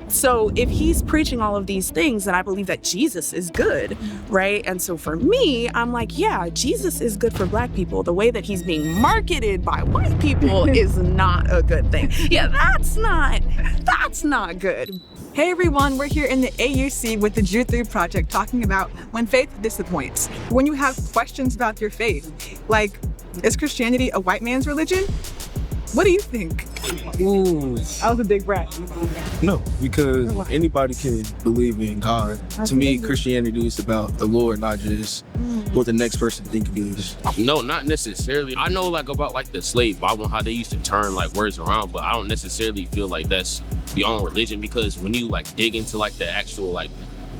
So if he's preaching all of these things, then I believe that Jesus is good, right? And so for me, I'm like, yeah, Jesus is good for Black people. The way that he's being marketed by white people is not a good thing. Yeah, that's not good. Hey everyone, we're here in the AUC with the Jude 3 Project talking about when faith disappoints. When you have questions about your faith, like, is Christianity a white man's religion? What do you think? Ooh. I was a big brat. No, because anybody can believe in God. To me, Christianity is about the Lord, not just what the next person thinks it is. No, not necessarily. I know like about like the slave Bible, how they used to turn like words around, but I don't necessarily feel like that's the only religion, because when you like dig into like the actual like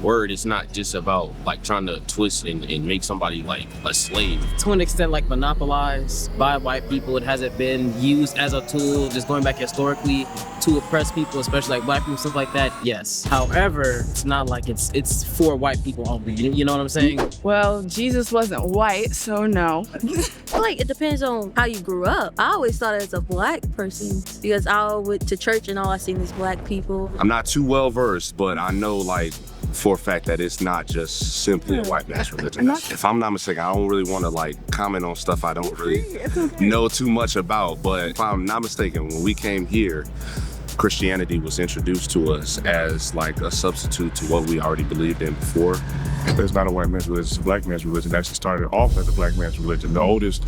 word, it's not just about like trying to twist and make somebody like a slave. To an extent, like monopolized by white people. It hasn't been used as a tool, just going back historically, to oppress people, especially like Black people, stuff like that. Yes. However, it's not like it's for white people only. You know what I'm saying? Well, Jesus wasn't white, so no. I feel like it depends on how you grew up. I always thought as a Black person because I went to church and all I seen is Black people. I'm not too well versed, but I know like for a fact that it's not just simply a white man's religion. If I'm not mistaken, I don't really want to like comment on stuff I don't really know too much about, but if I'm not mistaken, when we came here, Christianity was introduced to us as like a substitute to what we already believed in before. It's not a white man's religion, it's a Black man's religion. It actually started off as a Black man's religion. The oldest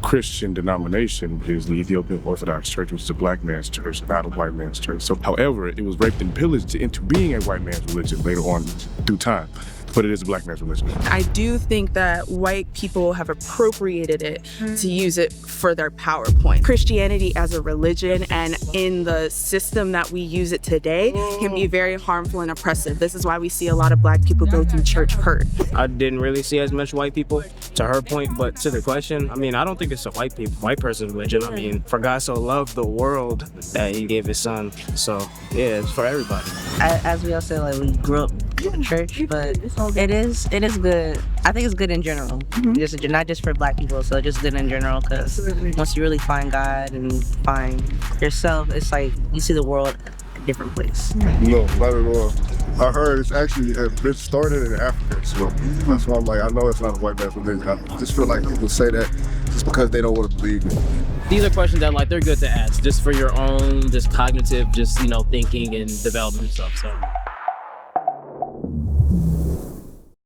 Christian denomination is the Ethiopian Orthodox Church, which is a Black man's church, not a white man's church. So, however, it was raped and pillaged into being a white man's religion later on through time. But it is a Black man's religion. I do think that white people have appropriated it to use it for their PowerPoint. Christianity as a religion and in the system that we use it today can be very harmful and oppressive. This is why we see a lot of Black people go through church hurt. I didn't really see as much white people, to her point, but to the question, I mean, I don't think it's a white person's religion. I mean, for God so loved the world that he gave his son. So yeah, it's for everybody. As we all said, like, we grew up in church, but it is good. I think it's good in general, just not just for Black people. So just good in general, because once you really find God and find yourself, it's like you see the world a different place. No, not at all. I heard it's actually been started in Africa, so that's why I'm like, I know it's not a white man's religion. I just feel like people say that just because they don't want to believe it. These are questions that like they're good to ask, just for your own, just cognitive, just thinking and development and stuff. So.